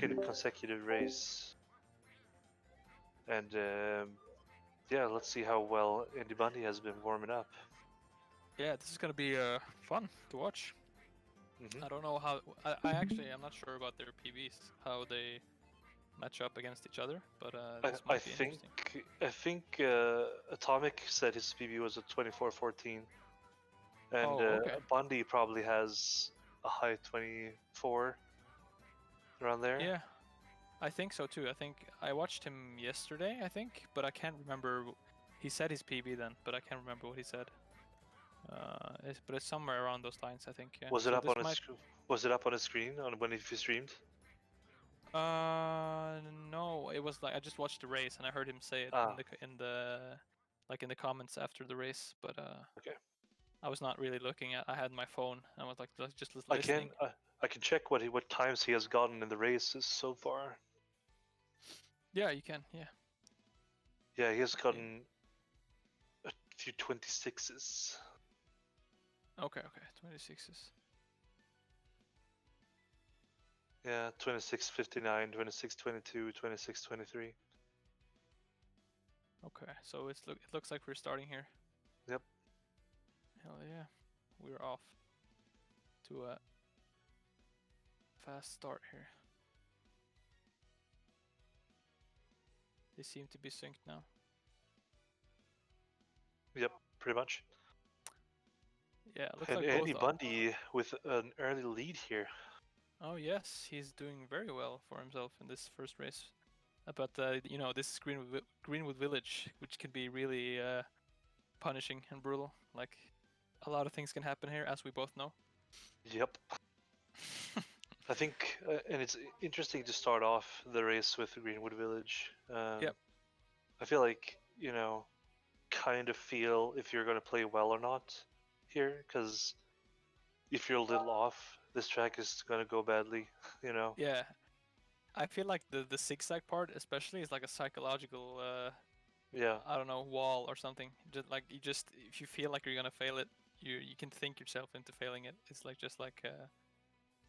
second consecutive race, and yeah, let's see how well Andy Bundy has been warming up. Yeah, this is gonna be fun to watch. Mm-hmm. I don't know how. I'm not sure about their PBs, how they match up against each other, but this might be interesting. I think Atomic said his PB was a 24:14, and Oh, okay. Bundy probably has a high 24 around there. Yeah, I think so too. I think I watched him yesterday, I think, but I can't remember. He said his PB then, but I can't remember what he said. But it's somewhere around those lines, I think. Yeah. Was it So up this on his Was it up on his screen on when he streamed? No, it was like I just watched the race and I heard him say it in the comments after the race, but okay. I was not really looking at. I had my phone. I was like just listening. I can check what times he has gotten in the races so far. Yeah, you can. Yeah. Yeah, he has gotten a few 26s. Okay, 26s. Yeah, 26:59, 26:22, 26:23. Okay, so it looks like we're starting here. Yep. Hell yeah, we're off to a fast start here. They seem to be synced now. Yep, pretty much. Yeah, it looks and like Andy both Bundy with an early lead here. Oh yes, he's doing very well for himself in this first race. But you know, this is Greenwood Village, which can be really punishing and brutal. Like a lot of things can happen here, as we both know. Yep. I think, and it's interesting to start off the race with Greenwood Village. Yep. I feel like, kind of feel if you're going to play well or not here, because if you're a little off, this track is going to go badly, Yeah. I feel like the zigzag part especially is like a psychological I don't know, wall or something. Just if you feel like you're gonna fail it, you can think yourself into failing it. It's like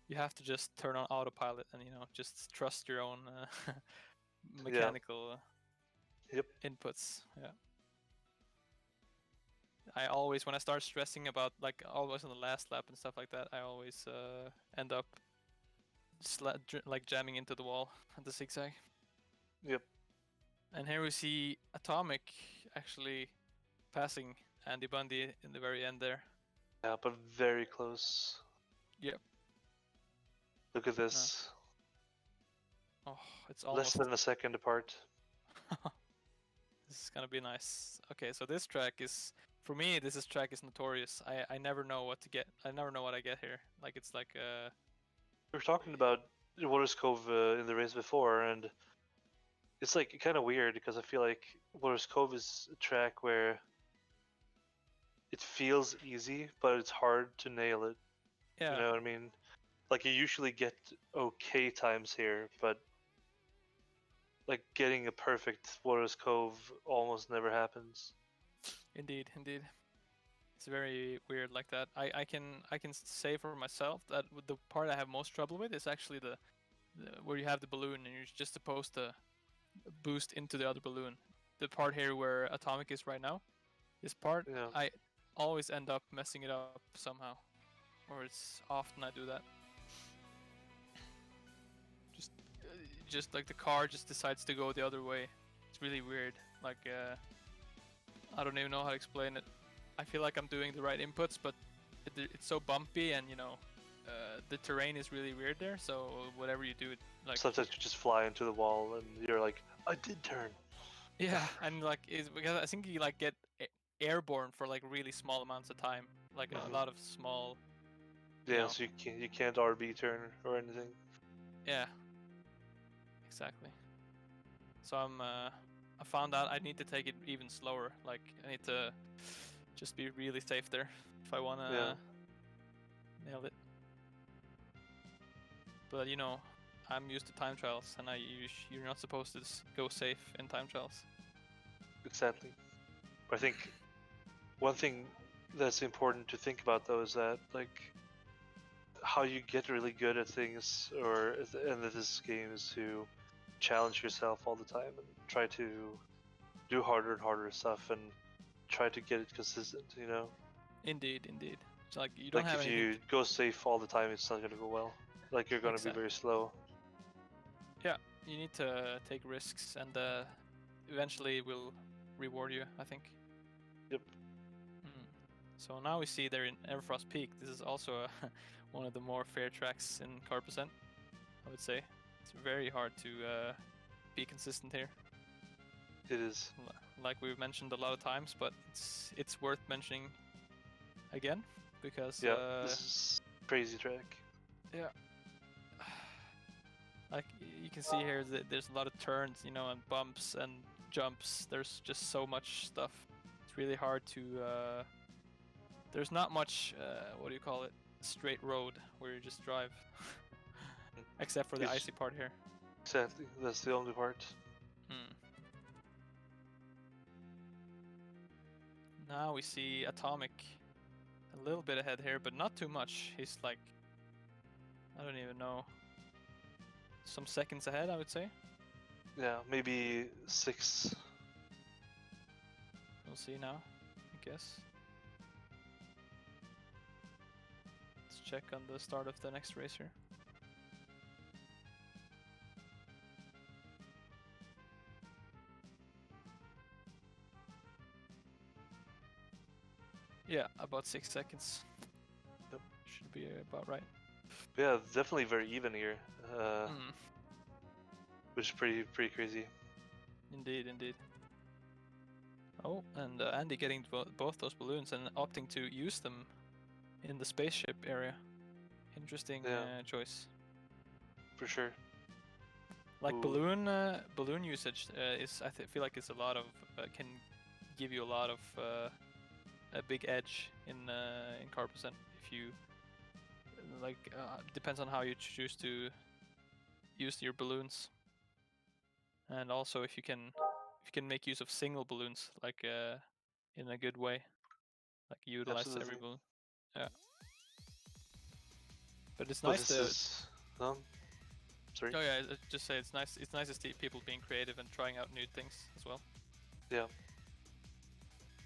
you have to just turn on autopilot and just trust your own mechanical inputs. Yeah. I always, when I start stressing about like always on the last lap and stuff like that, I always end up like jamming into the wall at the zigzag. Yep. And here we see Atomic actually passing Andy Bundy in the very end there. Yeah, but very close. Yep. Look at this. Oh, it's almost less than a second apart. This is gonna be nice. Okay, so this track is, for me, this track is notorious. I never know what to get. I never know what I get here. Like it's like we were talking about Waters Cove in the race before, and it's like kind of weird because I feel like Waters Cove is a track where it feels easy, but it's hard to nail it. Yeah. You know what I mean? Like you usually get okay times here, but like getting a perfect Waters Cove almost never happens. Indeed. It's very weird like that. I can say for myself that the part I have most trouble with is actually the where you have the balloon and you're just supposed to boost into the other balloon. The part here where Atomic is right now, this part, I always end up messing it up somehow, or it's often I do that. Just like the car just decides to go the other way. It's really weird. Like I don't even know how to explain it. I feel like I'm doing the right inputs, but it's so bumpy and the terrain is really weird there. So whatever you do, like sometimes you just fly into the wall and you're like, I did turn. Yeah, and like it's because I think you like get airborne for like really small amounts of time, like a lot of small. Yeah, so you can't RB turn or anything. Yeah. Exactly. So I found out I need to take it even slower. Like I need to just be really safe there if I wanna nail it. But I'm used to time trials, and you're not supposed to go safe in time trials. Exactly. But I think one thing that's important to think about though is that like how you get really good at things, or at the end of this game, is to challenge yourself all the time and try to do harder and harder stuff and try to get it consistent. You know, Indeed, indeed. It's like you don't like have if anything. you go safe all the time, it's not gonna go well. Like you're gonna be very slow. Yeah, you need to take risks, and eventually it will reward you, I think. Yep. So now we see they're in Everfrost Peak. This is also one of the more fair tracks in Carpercent, I would say. It's very hard to be consistent here. It is. Like we've mentioned a lot of times, but it's worth mentioning again because this is crazy track. Yeah. Like you can see here that there's a lot of turns, you know, and bumps and jumps. There's just so much stuff. It's really hard to there's not much what do you call it, straight road where you just drive. Except for the icy part here. Exactly, that's the only part. Now we see Atomic a little bit ahead here, but not too much. He's like, I don't even know, some seconds ahead, I would say. Yeah, maybe 6. We'll see now, I guess. Let's check on the start of the next race here. Yeah, about 6 seconds. Yep. Should be about right. Yeah, definitely very even here. Which is pretty crazy. Indeed, indeed. Oh, and Andy getting both those balloons and opting to use them in the spaceship area. Interesting choice. For sure. Like balloon usage is, I feel like it's a lot of can give you a lot of a big edge in Carpercent if you like depends on how you choose to use your balloons, and also if you can make use of single balloons like in a good way, like utilize every balloon. Yeah. But it's nice to. Sorry. Oh yeah, just say it's nice. It's nice to see people being creative and trying out new things as well. Yeah.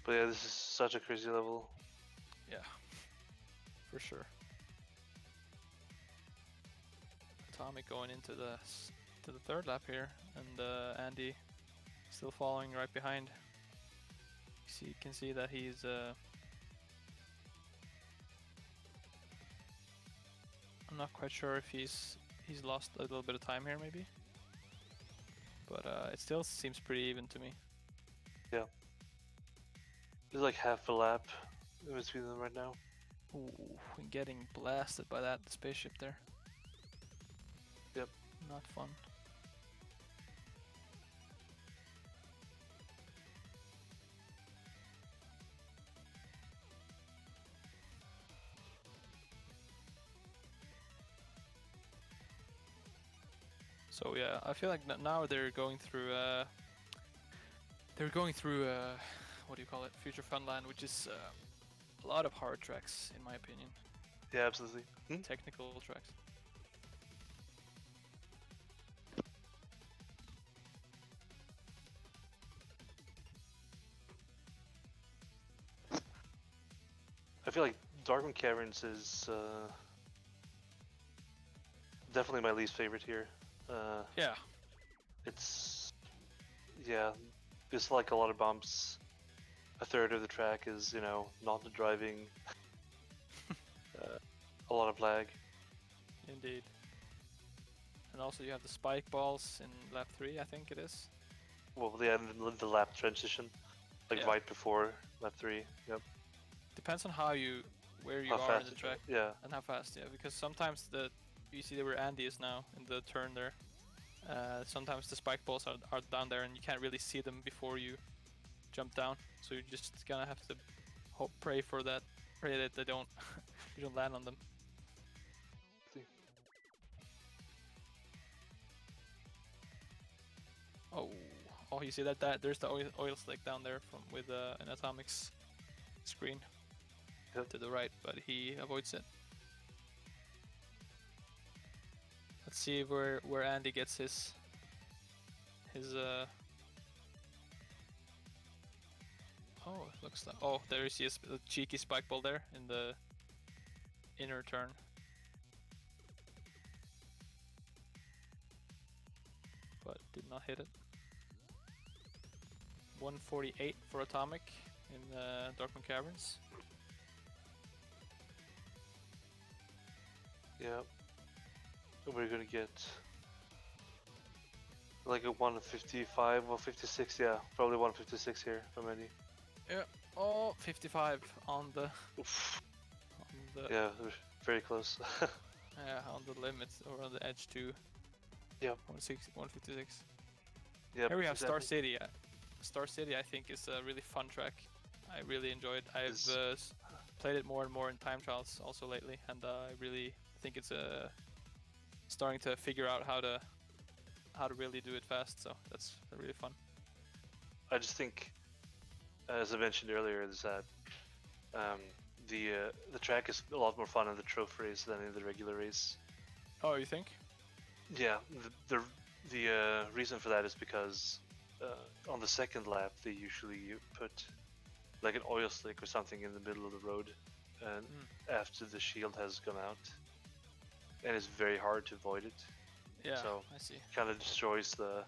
But yeah, this is such a crazy level. Yeah, for sure. Atomic going into the third lap here, and Andy still following right behind. You can see that he's I'm not quite sure if he's lost a little bit of time here maybe, but it still seems pretty even to me. Yeah. There's like half a lap in between them right now. Ooh, getting blasted by that spaceship there. Yep. Not fun. So yeah, I feel like now they're going through what do you call it? Future Funland, which is a lot of hard tracks in my opinion. Yeah, absolutely. Technical tracks. I feel like Darkman Caverns is definitely my least favorite here. Yeah. It's like a lot of bumps. A third of the track is, you know, not the driving. A lot of lag. Indeed. And also you have the spike balls in lap 3, I think it is. Well, yeah, the lap transition, like right before lap 3. Yep. Depends on where you are in the track. Yeah. And how fast, yeah. Because sometimes you see where Andy is now in the turn there. Sometimes the spike balls are down there and you can't really see them before you jump down. So you're just gonna have to pray that they don't you don't land on them. Oh, you see that there's the oil slick down there with an Atomic's screen to the right, but he avoids it. Let's see where Andy gets his Oh, it looks like, oh, there you see a cheeky spike ball there in the inner turn. But did not hit it. 148 for Atomic in Darkman Caverns. Yeah. We're gonna get like a 155 or 56, yeah. Probably 156 here from Andy. Yeah. Oh, 55 on the... Oof. on the... Yeah, very close. Yeah, on the limit, or on the edge to... Yep. 156. Yep, Here we have exactly. Star City. Star City, I think, is a really fun track. I really enjoyed. I've played it more and more in time trials also lately, and I really think it's starting to figure out how to really do it fast. So that's really fun. I just think, as I mentioned earlier, is that the track is a lot more fun in the trophy race than in the regular race. Oh, you think? Yeah, the reason for that is because on the second lap they usually put like an oil slick or something in the middle of the road, and after the shield has gone out, and it's very hard to avoid it. Yeah, so I see. Kind of destroys the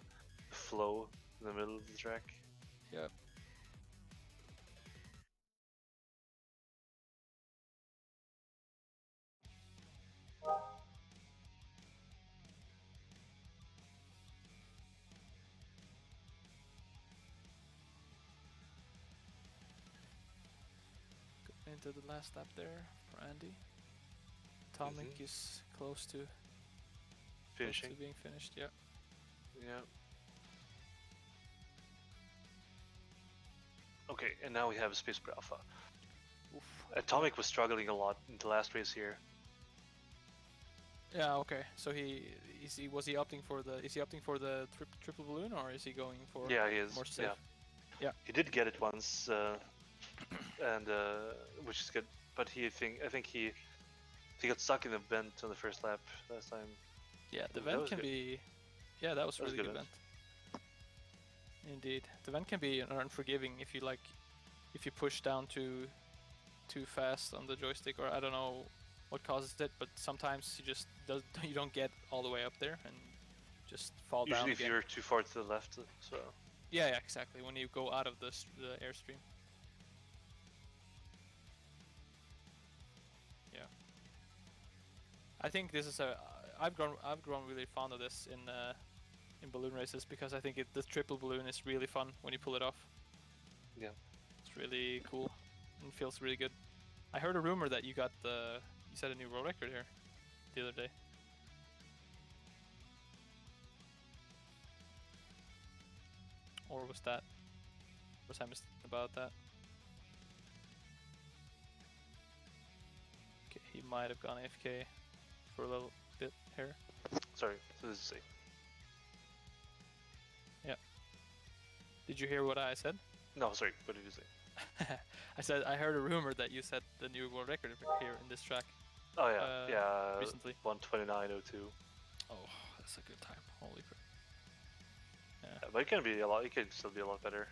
flow in the middle of the track. Yep. Into the last lap there for Andy. Atomic is close to finishing. Close to being finished, yeah. Yeah. Okay, and now we have Space Alpha. Oof. Atomic was struggling a lot in the last race here. Yeah, okay. So was he opting for the triple balloon, or is he going for he is. more safe? Yeah. He did get it once, and which is good. But I think he got stuck in the vent on the first lap last time. Yeah, the vent can be. Yeah, that was a really good vent. Indeed, the vent can be unforgiving if you push down too fast on the joystick, or I don't know what causes it, but sometimes you don't get all the way up there and just fall down. Usually, if you're too far to the left, so. Yeah, exactly. When you go out of the airstream. Yeah. I think this is I've grown really fond of this in balloon races, because I think the triple balloon is really fun when you pull it off. Yeah. It's really cool and feels really good. I heard a rumor that you set a new world record here the other day. Or was I mistaken about that? Okay, he might have gone AFK for a little bit here. Sorry, this is safe. Yeah. Did you hear what I said? No, sorry. What did you say? I said I heard a rumor that you set the new world record here in this track. Oh yeah, yeah. Recently. 1:29:02. Oh, that's a good time. Holy crap. Yeah, but it can be a lot. It can still be a lot better.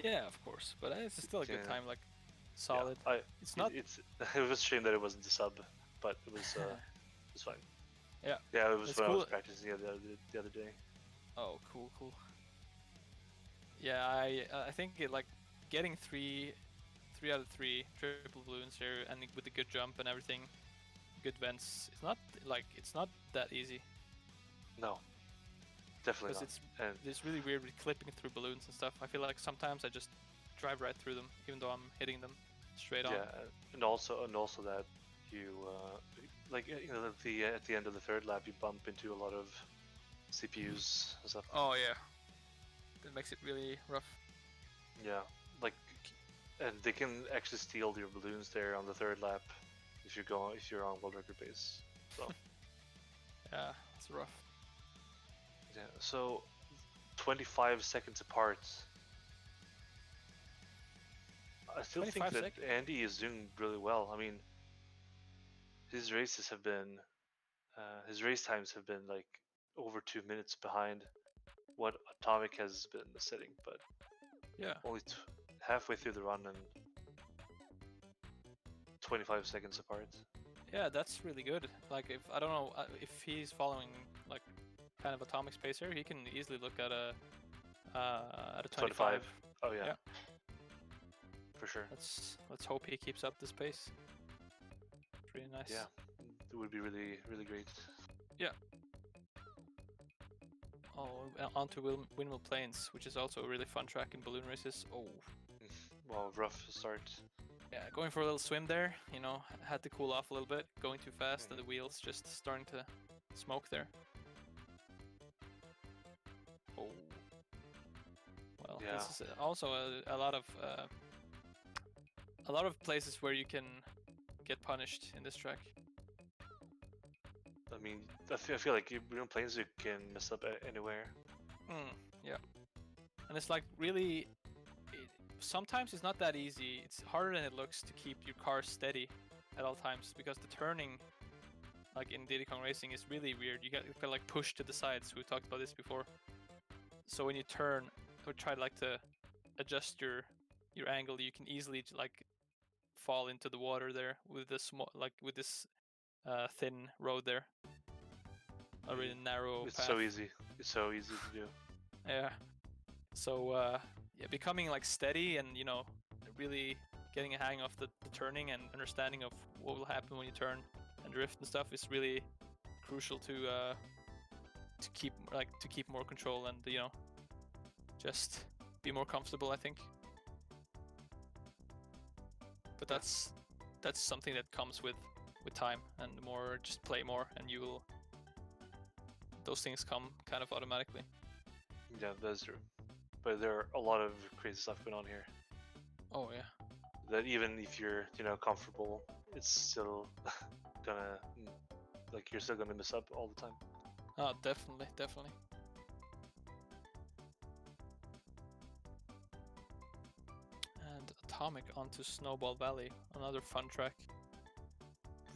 Yeah, of course, but it's still a good time. Like solid. Yeah, it's not. It was a shame that it wasn't the sub, but it was. It's fine. Yeah. Yeah, it was when cool. I was practicing the other day. Oh, cool. Yeah, I think getting three out of 3 triple balloons here, and with a good jump and everything, good vents. It's not that easy. No, definitely not. Because it's really weird with clipping through balloons and stuff. I feel like sometimes I just drive right through them, even though I'm hitting them straight on. Yeah, and also that you at the end of the third lap you bump into a lot of CPUs and stuff. Oh yeah, that makes it really rough. Yeah, and they can actually steal your balloons there on the third lap if you're on world record pace. So yeah, it's rough. Yeah, so 25 seconds apart. I still think that Andy is doing really well. I mean, his races have been his race times have been like over 2 minutes behind what Atomic has been setting, but yeah, only halfway through the run and 25 seconds apart. yeah, that's really good. Like if I don't know if he's following like kind of Atomic's pace here, he can easily look at a 25. Oh yeah. Yeah. For sure. Let's hope he keeps up this pace. It's really nice. Yeah, it would be really, really great. Yeah. Oh, onto Windmill Plains, which is also a really fun track in balloon races. Oh. Well, rough start. Yeah, going for a little swim there, you know, had to cool off a little bit. Going too fast and the wheels just starting to smoke there. Oh. Well, yeah. This is also a lot of places where you can get punished in this track. I mean, I feel like Windmill Plains you can mess up anywhere. Yeah. And it's like really, sometimes it's not that easy. It's harder than it looks to keep your car steady at all times because the turning, like in Diddy Kong Racing, is really weird. You got like push to the sides. We talked about this before. So when you turn or try like to adjust your angle, you can easily like fall into the water there with this with this thin road there. A really narrow It's path. so easy. It's so easy to do. Yeah. So yeah, becoming like steady and you know really getting a hang of the turning and understanding of what will happen when you turn and drift and stuff is really crucial to keep more control and you know just be more comfortable, I think. But that's something that comes with time and more just play more and you will those things come kind of automatically. Yeah, that's true. But there are a lot of crazy stuff going on here. Oh yeah. That even if you're, you know, comfortable, it's still gonna like you're still gonna mess up all the time. Oh, definitely. And Atomic onto Snowball Valley, another fun track.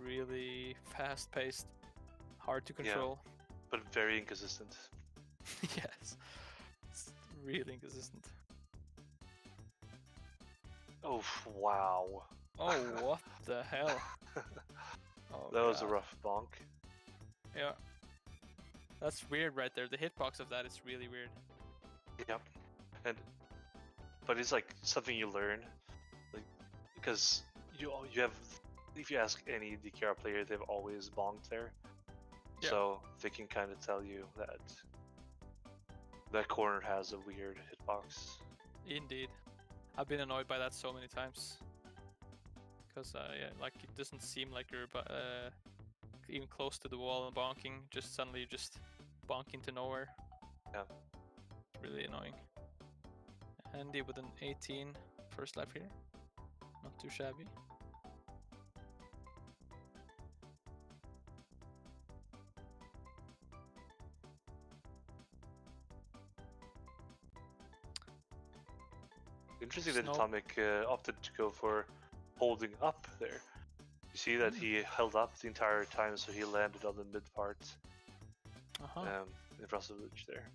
Really fast-paced, hard to control. Yeah, but very inconsistent. Yes, it's really inconsistent. Oh wow! Oh, what the hell? Oh, that was a rough bonk. Yeah, that's weird right there. The hitbox of that is really weird. Yep, but it's like something you learn, like because you have. If you ask any DKR player, they've always bonked there, so they can kind of tell you that that corner has a weird hitbox. Indeed, I've been annoyed by that so many times. Because yeah, like it doesn't seem like you're even close to the wall and bonking. Just suddenly you just bonk into nowhere. Yeah, really annoying. Andy with an 18 first lap here, not too shabby. Interesting that Atomic opted to go for holding up there. You see that he held up the entire time, so he landed on the mid part in front of the ridge there.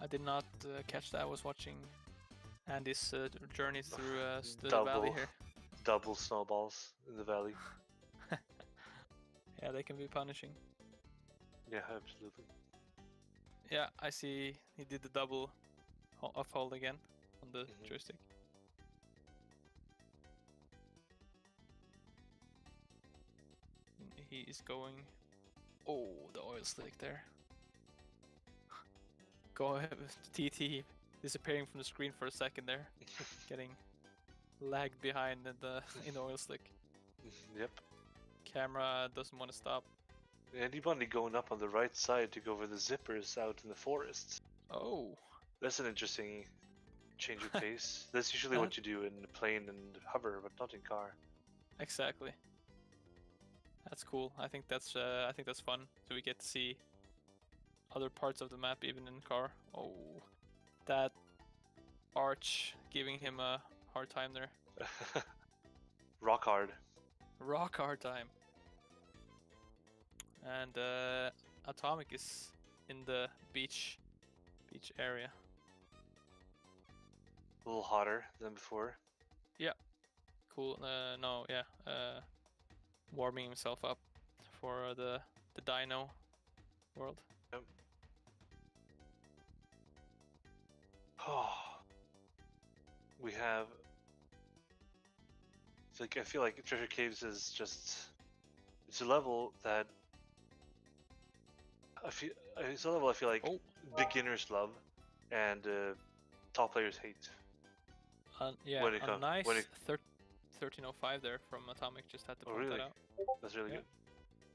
I did not catch that. I was watching Andy's journey through the valley here. Double snowballs in the valley. Yeah, they can be punishing. Yeah, absolutely. Yeah, I see he did the double off hold again on the joystick. He is going. Oh, the oil slick there. Go ahead with TT disappearing from the screen for a second there, getting lagged behind in the oil slick. Yep. Camera doesn't want to stop. Anybody going up on the right side to go over the zippers out in the forest. Oh. That's an interesting change of pace. That's usually what you do in plane and hover, but not in car. Exactly. That's cool. I think that's fun. So we get to see other parts of the map even in car. Oh, that arch giving him a hard time there. Rock hard. Rock hard time. and Atomic is in the beach area. A little hotter than before. Yeah, cool. Warming himself up for the Dino world. Yep. Oh, we have. I feel like Treasure Caves is just. It's a level that. It's a level I feel like beginners love, and top players hate. Yeah, a nice 1305 there from Atomic. Just had to point that out. That's really good.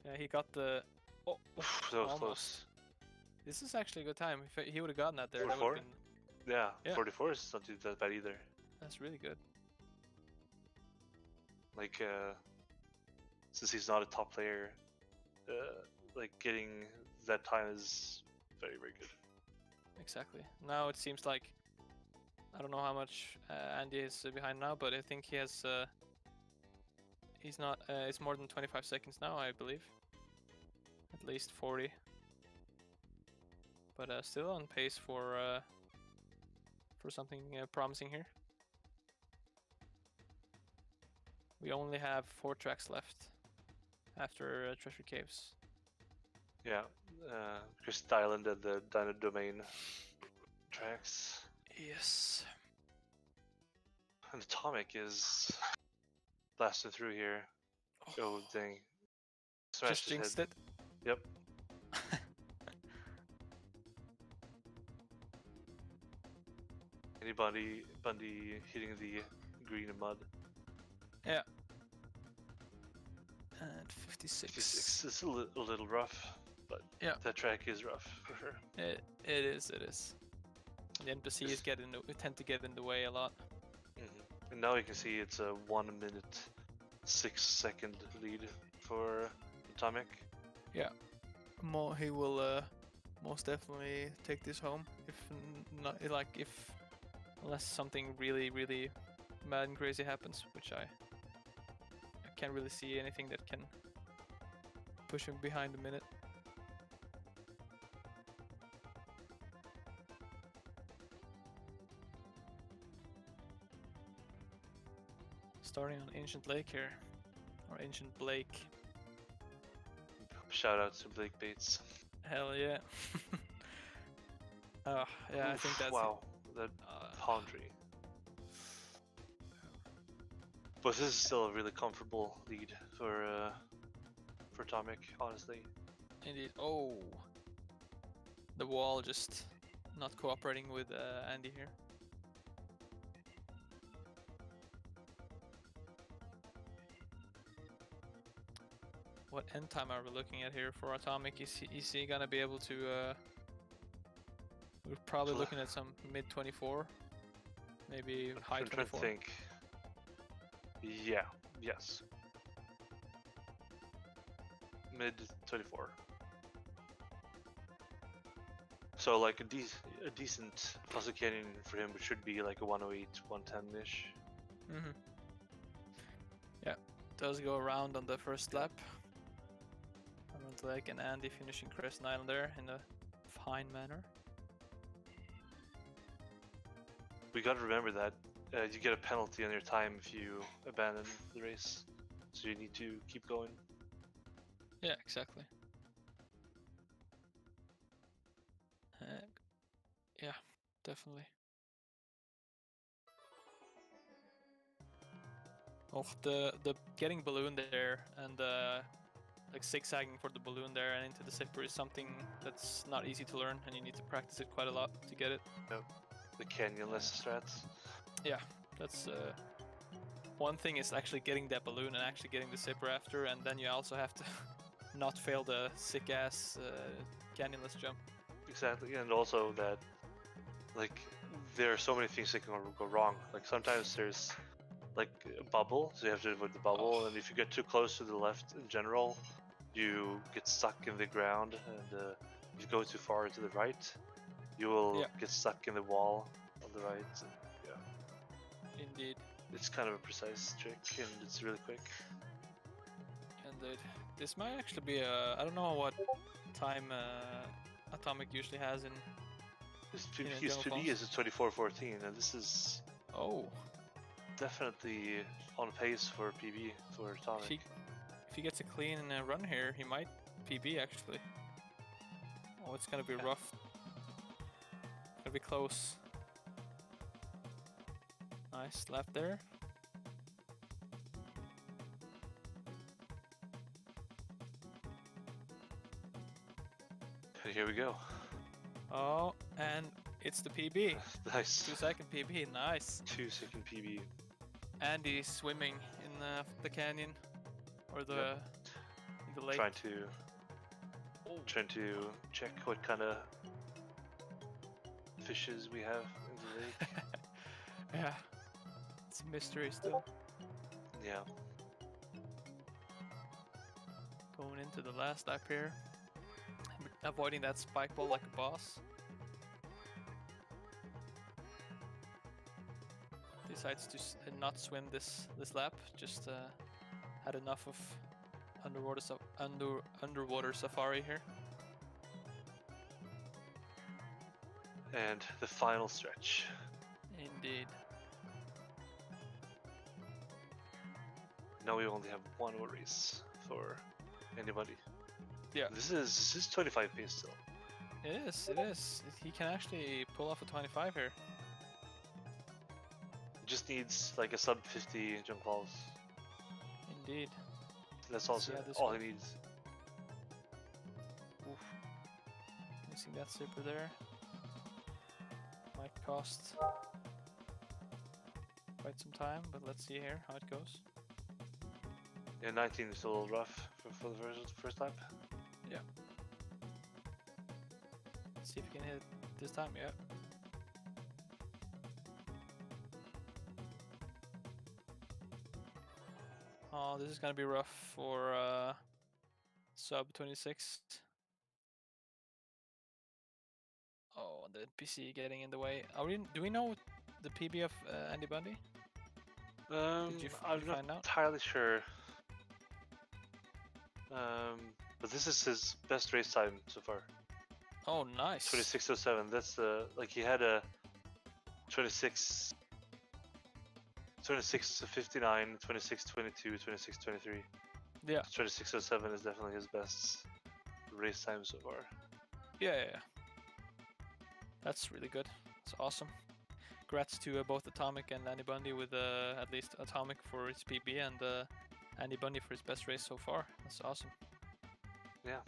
Yeah, he got the. Oh, that was close. This is actually a good time. If he would have gotten that there, 44? that would have been. Yeah, 44 is not that bad either. That's really good. Like, since he's not a top player, like getting that time is very, very good. Exactly. Now it seems like I don't know how much Andy is behind now, but I think he has. He's not. It's more than 25 seconds now, I believe. At least 40. But still on pace for something promising here. We only have 4 tracks left after Treasure Caves. Yeah, Crystal Island and the Dino Domain tracks. Yes. And Atomic is blasting through here. Oh dang! Just jinxed it. Yep. Anybody Bundy hitting the green and mud. Yeah. And 56. 56 is a little rough, but yeah, that track is rough for sure. It is. The NPCs tend to get in the way a lot. And now you can see it's a 1 minute 6 second lead for Atomic. Yeah, he will most definitely take this home if not unless something really mad and crazy happens, which I can't really see anything that can push him behind a minute. Starting on Ancient Lake here, or Ancient Blake. Shout out to Blake Bates. Hell yeah. Yeah, I think that's that palm tree. But this is still a really comfortable lead for Atomic, honestly. Indeed. Oh, the wall just not cooperating with Andy here. What end time are we looking at here for Atomic? Is he gonna be able to? We're probably looking at some mid 24, maybe high 24. I'm trying to think. Yeah. Yes. Mid 24. So like a decent Fossil Canyon for him should be like a 108, 110 ish. Mhm. Yeah, does go around on the first lap. Lake and Andy finishing Crescent Island there in a fine manner. We gotta remember that you get a penalty on your time if you abandon the race, so you need to keep going. Yeah, exactly. Yeah, definitely. Oh, the getting balloon there and like zigzagging for the balloon there and into the zipper is something that's not easy to learn, and you need to practice it quite a lot to get it. Yep. The canyonless strats. Yeah, that's one thing is actually getting that balloon and actually getting the zipper after, and then you also have to not fail the sick ass canyonless jump. Exactly, and also that like there are so many things that can go wrong. Like sometimes there's like a bubble, so you have to avoid the bubble, and if you get too close to the left in general, you get stuck in the ground, and if you go too far to the right, you will get stuck in the wall on the right. And, yeah. Indeed. It's kind of a precise trick, and it's really quick. And This might actually be a... I don't know what time Atomic usually has in His general PB is a 24:14, and this is Oh, definitely on pace for PB for Atomic. if he gets a clean run here, he might PB actually. Oh, it's gonna be rough. Gonna be close. Nice lap there. And here we go. Oh, and it's the PB. Nice. 2-second PB, nice. 2-second PB. And he's swimming in the canyon or the in the lake. Trying to check what kind of fishes we have in the lake. Yeah, it's a mystery still. Yeah. Going into the last lap here, avoiding that spike ball like a boss. Decides to not swim this lap. Just had enough of underwater safari here. And the final stretch. Indeed. Now we only have one more race for anybody. Yeah. This is 25 pace still. It is. He can actually pull off a 25 here. Just needs like a sub 50 jump balls. Indeed. That's also all he needs. Oof. Missing that zipper there. Might cost quite some time, but let's see here how it goes. Yeah, 19 is a little rough for the first lap. Yeah. Let's see if we can hit it this time. Yeah. Oh, this is gonna be rough for sub 26. Oh, the NPC getting in the way. Do we know the PB of Andy Bundy? I'm not entirely sure. But this is his best race time so far. Oh, nice. 26:07. That's like he had a 26 to 59, 26 22, 26 23. Yeah. 26:07 is definitely his best race time so far. Yeah. That's really good. That's awesome. Congrats to both Atomic and Andy Bundy with at least Atomic for his PB and Andy Bundy for his best race so far. That's awesome. Yeah.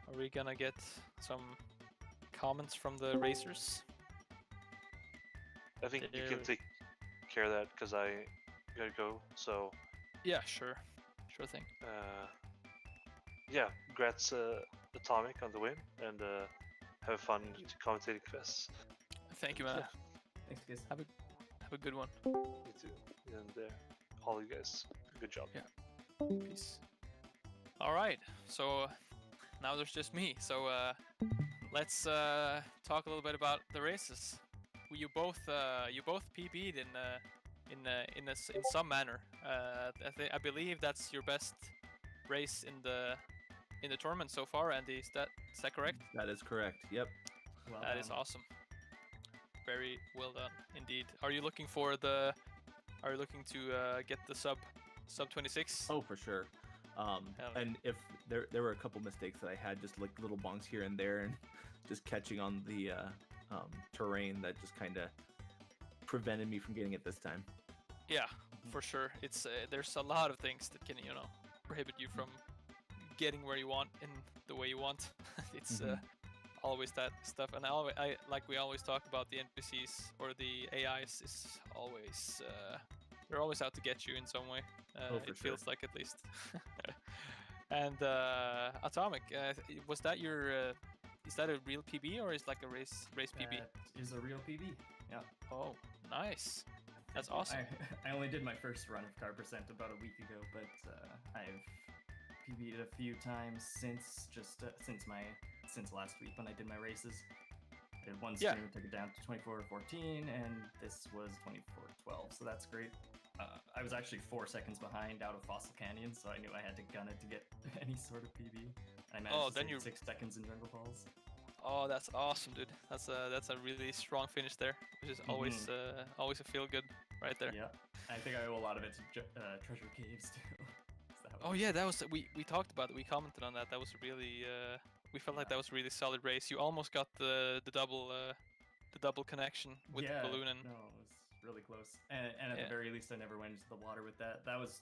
Are we gonna get some comments from the racers? I think you can take care of that because I gotta go. So. Yeah, sure thing. Yeah, congrats Atomic on the win, and have fun commentating quests. Thank you, man. Yeah. Thanks, guys. Have a good one. You too, and all you guys, good job. Yeah. Peace. All right, so now there's just me. So let's talk a little bit about the races. You both PB'd in some manner. I believe that's your best race in the tournament so far, Andy. Is that correct? That is correct. Yep. Well that done. is awesome. Very well done indeed. Are you looking for the? Are you looking to get the sub 26? Oh, for sure. And if there were a couple mistakes that I had, just like little bonks here and there, and just catching on the terrain that just kind of prevented me from getting it this time. Yeah, for sure. It's there's a lot of things that can prohibit you from getting where you want in the way you want. It's always that stuff, and I like we always talk about the NPCs or the AIs is always they're always out to get you in some way. It feels like at least. And Atomic, was that your? Is that a real PB or is like a race PB? That is a real PB. Yeah. Oh, nice. That's awesome. I only did my first run of car percent about a week ago, but I've PB'd a few times since last week when I did my races. I did one stream, took it down to 24:14, and this was 24:12, so that's great. I was actually 4 seconds behind out of Fossil Canyon, so I knew I had to gun it to get any sort of PB. And I managed to save 6 seconds in Jungle Falls. Oh, that's awesome, dude. That's a really strong finish there, which is always always a feel good right there. Yeah, I think I owe a lot of it to Treasure Caves too. Oh yeah, that was we talked about it. We commented on that. That was really we felt like that was a really solid race. You almost got the double connection with the balloon and. No, it was really close. And at the very least, I never went into the water with that. That was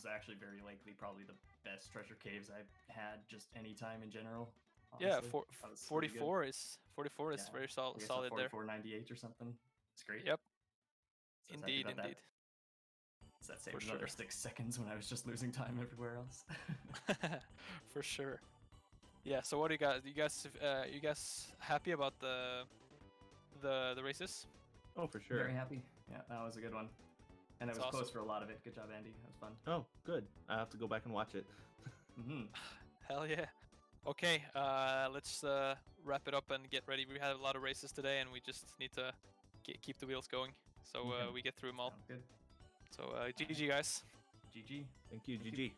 actually very likely probably the best Treasure Caves I've had just any time in general. Honestly. Yeah, 44 is very solid there. 44.98 or something. It's great. Yep. So indeed. So that saved another 6 seconds when I was just losing time everywhere else. For sure. Yeah. So what do you guys? You guys happy about the races? Oh, for sure. Very happy. Yeah, that was a good one. And it was awesome. Close for a lot of it. Good job, Andy. That was fun. Oh, good. I have to go back and watch it. Hell yeah. Okay, let's wrap it up and get ready. We had a lot of races today, and we just need to keep the wheels going, so we get through them all. Good. So GG, guys. GG. Thank you, GG.